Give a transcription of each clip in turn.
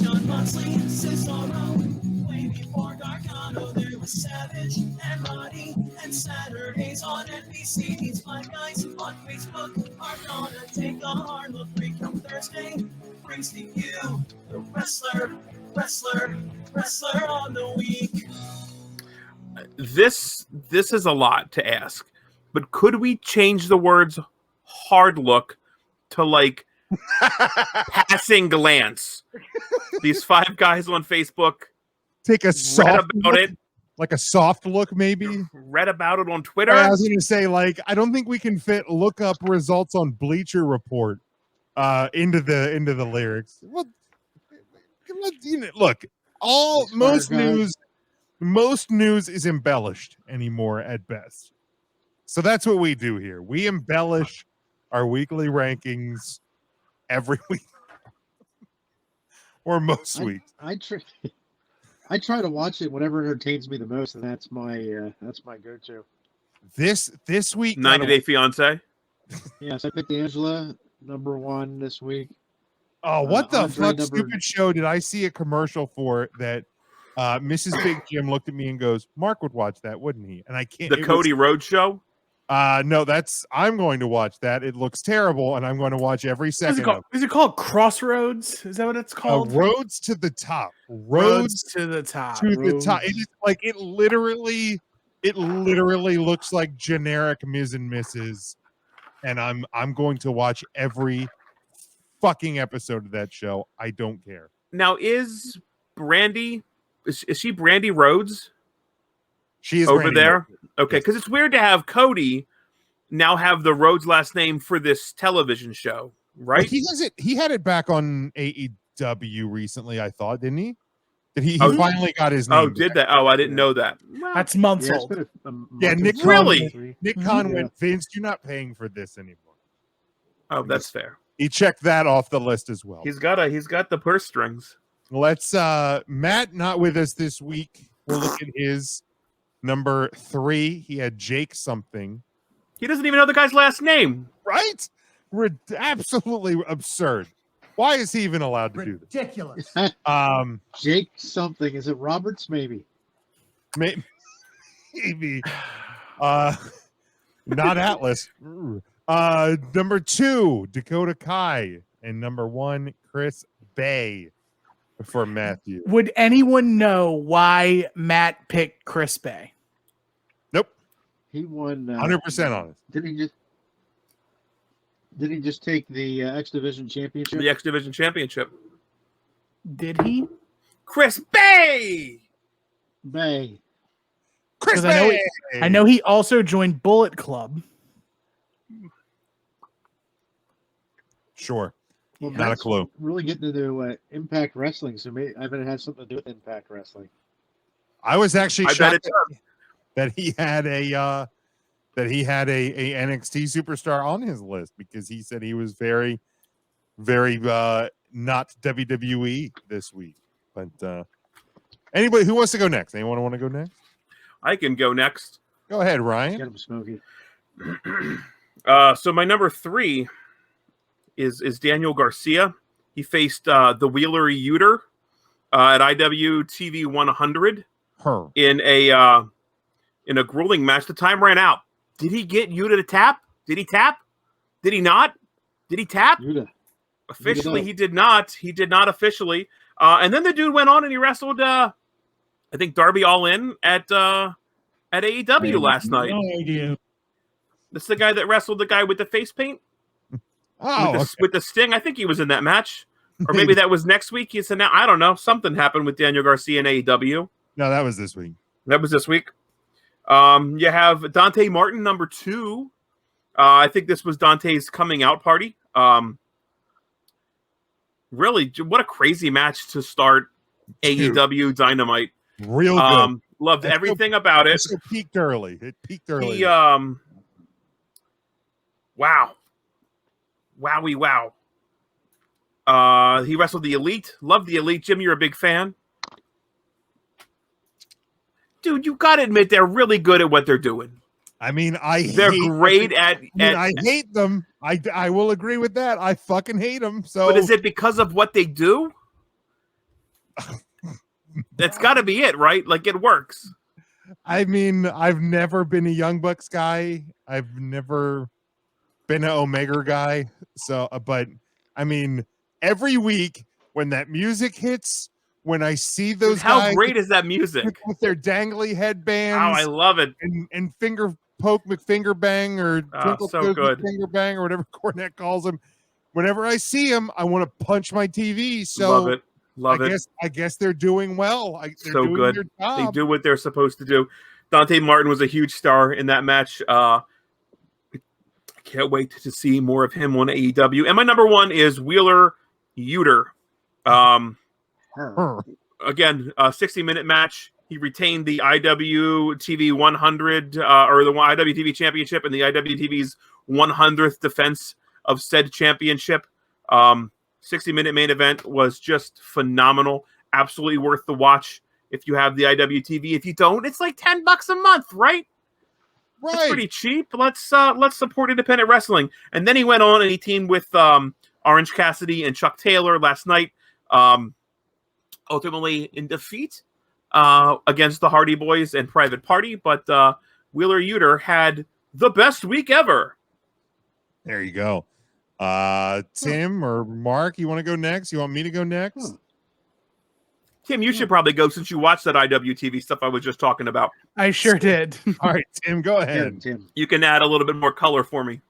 John Moxley, Cesaro. Way before Gargano, there was Savage and Roddy. And Saturdays on NBC, these five guys on Facebook are gonna take a hard look. Recount Thursday brings to you the wrestler on the week. This is a lot to ask, but could we change the words hard look to like passing glance? These five guys on Facebook take a soft about look, it, like a soft look, maybe. Read about it on Twitter. I was going to say, like, I don't think we can fit look up results on Bleacher Report into the lyrics. Well, look, most news is embellished anymore at best. So that's what we do here. We embellish our weekly rankings every week or most weeks. I try to watch it whatever entertains me the most, and that's my go-to. This week, 90 Day Fiance. Yes, I picked Angela #1 this week. Oh, what the fuck stupid show did I see a commercial for that Mrs. Big Jim looked at me and goes, Mark would watch that, wouldn't he? And I can't. The Cody Rhodes show? No, I'm going to watch that. It looks terrible, and I'm going to watch every second. Is it called Crossroads? Is that what it's called? Roads to the Top. Roads to the Top. The top. It is like it literally looks like generic Ms. and Mrs. And I'm going to watch every fucking episode of that show. I don't care. Now, is Brandy? Is she Brandy Rhodes? She is over Brandy there. Rhodes. Okay, because it's weird to have Cody now have the Rhodes last name for this television show, right? Well, he had it back on AEW recently, I thought, didn't he? Did he finally got his name? Oh, did that? Oh, I didn't know that. That's months old. Nick Khan went, Vince, you're not paying for this anymore. Oh, that's fair. He checked that off the list as well. He's got the purse strings. Let's Matt not with us this week. We'll look at his #3. He had Jake something. He doesn't even know the guy's last name. Right? Absolutely absurd. Why is he even allowed to do this? Ridiculous. Jake something. Is it Roberts? Maybe. Maybe. Not Atlas. #2, Dakota Kai. And #1, Chris Bay for Matthew. Would anyone know why Matt picked Chris Bay? Nope. He won 100% honest. Did he just take the X Division Championship? The X Division Championship. Did he? Chris Bay. Chris Bay. I know he also joined Bullet Club. Sure. Well, not a clue. Really getting into Impact Wrestling, so maybe I bet it has something to do with Impact Wrestling. I was actually shocked that he had a NXT superstar on his list because he said he was very, very not WWE this week. But anybody who wants to go next? Anyone want to go next? I can go next. Go ahead, Ryan. Get him, Smokey. So my #3 is Daniel Garcia. He faced the Wheeler Uter at IWTV 100 in a grueling match. The time ran out. Did he get Yuta to tap? Did he tap? Did he not? Did he tap? Yuta. Officially, he did not. He did not officially. And then the dude went on and he wrestled, I think, Darby All-In at AEW last night. No idea. This is the guy that wrestled the guy with the face paint? With the Sting. I think he was in that match. Or maybe that was next week. He said, I don't know. Something happened with Daniel Garcia in AEW. No, that was this week. That was this week. You have Dante Martin, #2. I think this was Dante's coming out party. Really, what a crazy match to start AEW Dynamite. Real good. Loved everything about it. It peaked early. He, wow. Wowie wow. He wrestled the Elite. Loved the Elite. Jim, you're a big fan. Dude, you got to admit they're really good at what they're doing. I mean, they're great at I hate them. I will agree with that. I fucking hate them. So, but is it because of what they do? That's got to be it, right? Like it works. I mean, I've never been a Young Bucks guy. I've never been an Omega guy. So, but I mean, every week when that music hits, when I see those Dude, how guys great is that music? with their dangly headbands, Oh, I love it. and finger poke McFinger bang or twinkle so toes good. McFinger bang or whatever Cornette calls them. Whenever I see him, I want to punch my TV. So Love it. Love it. I guess they're doing well. They're So doing good. their They job. do what they're supposed to do. Dante Martin was a huge star in that match. I can't wait to see more of him on AEW. And my number one is Wheeler Yutter. Again, a 60-minute match. He retained the IWTV 100 or the IWTV Championship and the IWTV's 100th defense of said championship. 60-minute main event was just phenomenal. Absolutely worth the watch if you have the IWTV. If you don't, it's like $10 a month, right? Right. It's pretty cheap. Let's support independent wrestling. And then he went on and he teamed with Orange Cassidy and Chuck Taylor last night. Ultimately in defeat against the Hardy Boys and Private Party. But Wheeler Yutter had the best week ever. There you go. Tim or Mark, you want to go next? You want me to go next? Tim, you should probably go since you watched that IWTV stuff I was just talking about. I sure did. All right, Tim, go ahead. Tim. You can add a little bit more color for me.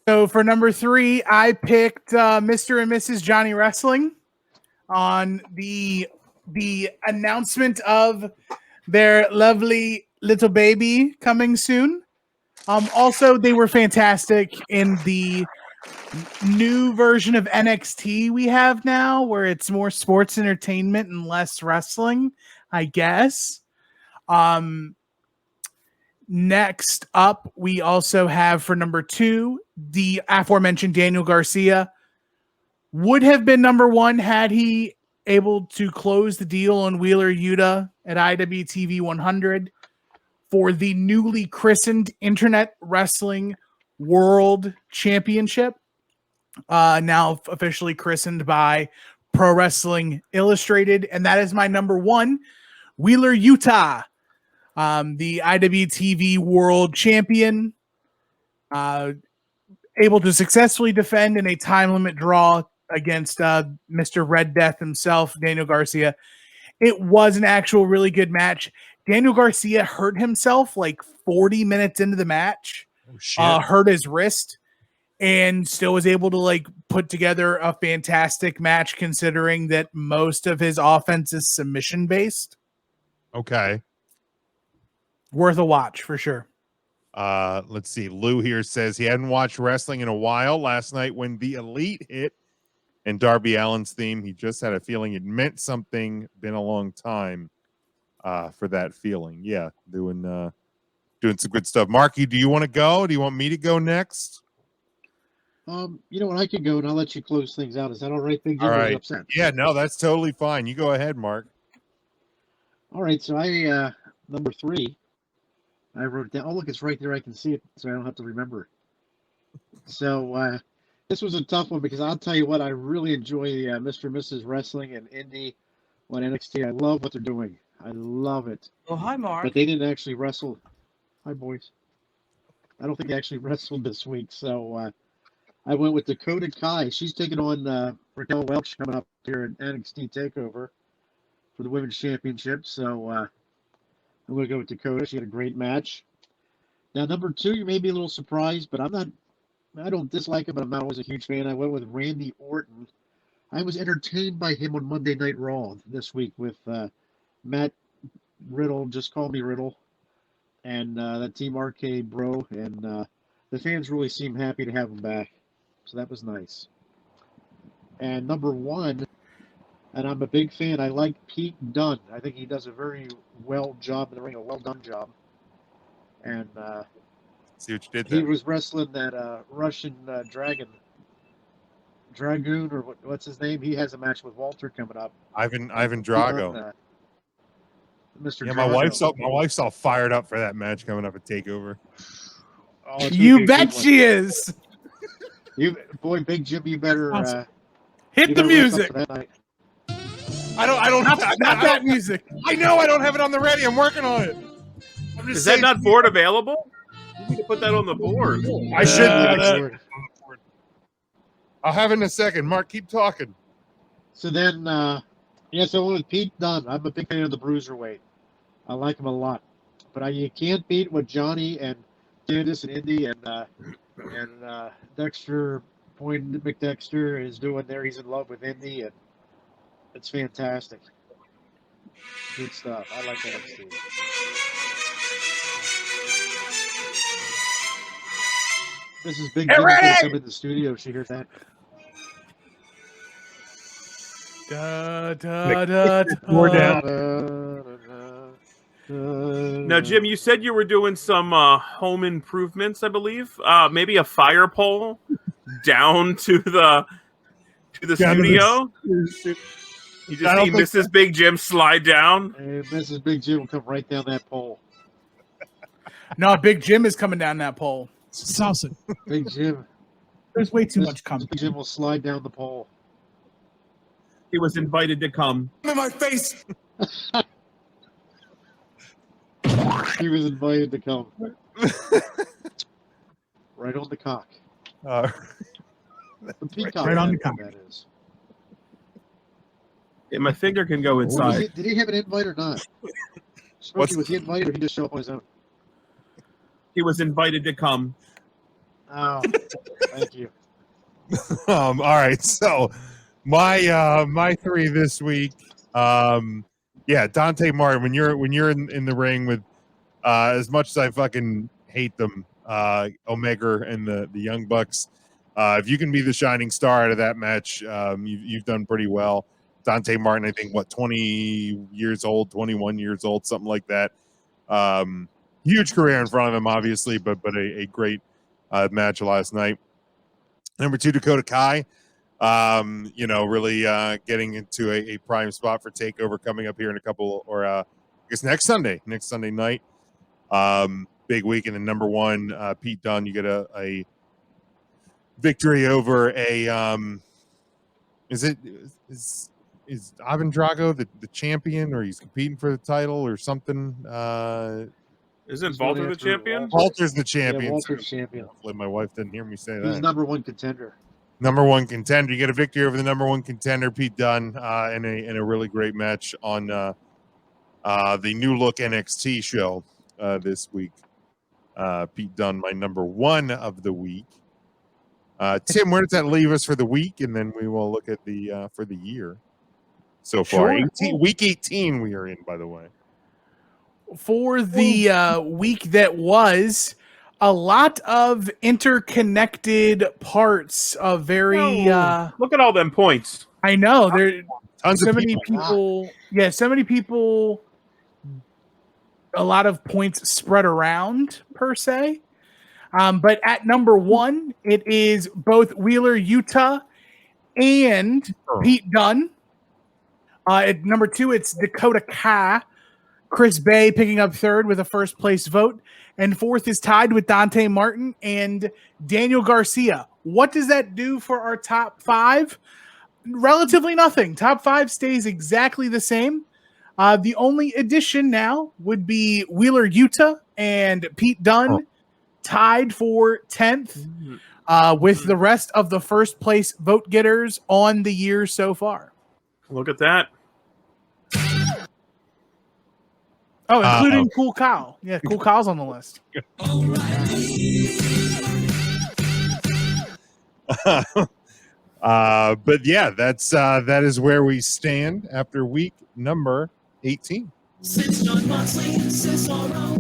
So for number 3, I picked Mr. and Mrs. Johnny Wrestling on the announcement of their lovely little baby coming soon. Also, they were fantastic in the new version of NXT we have now, where it's more sports entertainment and less wrestling, I guess. Next up, we also have for number 2, the aforementioned Daniel Garcia. Would have been number 1 had he able to close the deal on Wheeler Yuta at IWTV 100 for the newly christened Internet Wrestling World Championship. Now officially christened by Pro Wrestling Illustrated. And that is my number 1, Wheeler Yuta, the IWTV World Champion, able to successfully defend in a time limit draw against Mr. Red Death himself, Daniel Garcia. It was an actual really good match. Daniel Garcia hurt himself like 40 minutes into the match, hurt his wrist, and still was able to like put together a fantastic match considering that most of his offense is submission based. Okay. Worth a watch for sure. Let's see. Lou here says he hadn't watched wrestling in a while. Last night when the Elite hit and Darby Allin's theme, he just had a feeling it meant something. Been a long time for that feeling. Yeah, doing some good stuff. Marky, do you want to go? Do you want me to go next? You know what? I could go and I'll let you close things out. Is that all right, Big Jim? All right. Upset? Yeah, no, that's totally fine. You go ahead, Mark. All right. So I number 3. I wrote it down. Oh, look, it's right there. I can see it, so I don't have to remember. So this was a tough one because I'll tell you what, I really enjoy Mr. and Mrs. Wrestling and Indie on NXT. I love what they're doing. I love it. Oh, hi, Mark. But they didn't actually wrestle. Hi, boys. I don't think they actually wrestled this week. So I went with Dakota Kai. She's taking on Raquel Welch coming up here in NXT TakeOver for the Women's Championship. So I'm going to go with Dakota. She had a great match. Now, number 2, you may be a little surprised, but I don't dislike him, but I'm not always a huge fan. I went with Randy Orton. I was entertained by him on Monday Night Raw this week with Matt Riddle, just call me Riddle, and that Team Arcade bro, and the fans really seem happy to have him back. So that was nice. And number 1, and I'm a big fan, I like Pete Dunn. I think he does a very well job in the ring, a well done job. And see what you did there. he was wrestling that Russian Dragoon, or what's his name? He has a match with Walter coming up. Ivan Drago. Mr. Yeah, Drago. my wife's all fired up for that match coming up at TakeOver. Oh, it's gonna be You a bet good one. she is. Big Jim, you better Awesome. Hit you the better wrap up music. for that night. I don't Not that music. I know I don't have it on the ready. I'm working on it. I'm just Is that saying- not board available? You need to put that on the board. I should. Board. I'll have it in a second. Mark, keep talking. So then, so with Pete Dunn, I'm a big fan of the bruiserweight. I like him a lot, but you can't beat what Johnny and Candice and Indy and Dexter McDexter is doing there. He's in love with Indy, and it's fantastic. Good stuff. I like NXT. This is Big Jim gonna come in the studio. She hears that. Da, da, da, More da. down. Now, Jim, you said you were doing some home improvements, I believe. Maybe a fire pole down to the studio. You just see Mrs. Big Jim slide down. And Mrs. Big Jim will come right down that pole. No, Big Jim is coming down that pole. Salsa. Big Jim. There's way too much coming. Big Jim will slide down the pole. He was invited to come. In my face. He was invited to come. Right on the cock. The peacock. Right on the cock. That is. Yeah, my finger can go inside. Did he have an invite or not? Smokey, was he invited or did he just show up on his own? He was invited to come. Oh, thank you. All right, so my three this week. Dante Martin. When you're in the ring with as much as I fucking hate them, Omega and the Young Bucks. If you can be the shining star out of that match, you've done pretty well. Dante Martin, I think, 20 years old, 21 years old, something like that. Huge career in front of him, obviously, but a great match last night. Number 2, Dakota Kai. Really getting into a prime spot for TakeOver coming up here in a couple, or I guess next Sunday night. Big week. And then number 1, Pete Dunn, you get a victory over a is Ivan Drago the champion, or he's competing for the title or something? Isn't Walter the champion? Walter's the champion. Yeah, Walter's champion. Hopefully my wife didn't hear me say that. He's number 1 contender. Number 1 contender. You get a victory over the number 1 contender, Pete Dunn, in a really great match on the New Look NXT show this week. Pete Dunn, my number 1 of the week. Tim, where does that leave us for the week? And then we will look at the for the year so far. Sure. Week 18 we are in, by the way. For the week that was, a lot of interconnected parts of very look at all them points. I know there Tons so of many people. Yeah, so many people. A lot of points spread around per se. But at number 1, it is both Wheeler Yuta and Pete Dunn. At number 2, it's Dakota Kai. Chris Bay picking up 3rd with a first place vote. And 4th is tied with Dante Martin and Daniel Garcia. What does that do for our top 5? Relatively nothing. Top 5 stays exactly the same. The only addition now would be Wheeler Yuta and Pete Dunn tied for 10th with the rest of the first place vote getters on the year so far. Look at that. Oh, including Cool Kyle. Yeah, Cool Kyle's on the list. But yeah, that is where we stand after week number 18. Since John Moxley, Cesaro,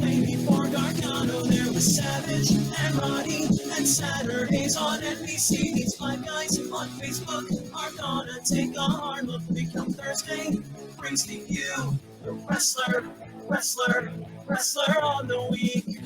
way before Gargano, there was Savage and Roddy, and Saturdays on NBC. These 5 guys on Facebook are gonna take a hard look. Become Thursday brings to you the wrestler on the week.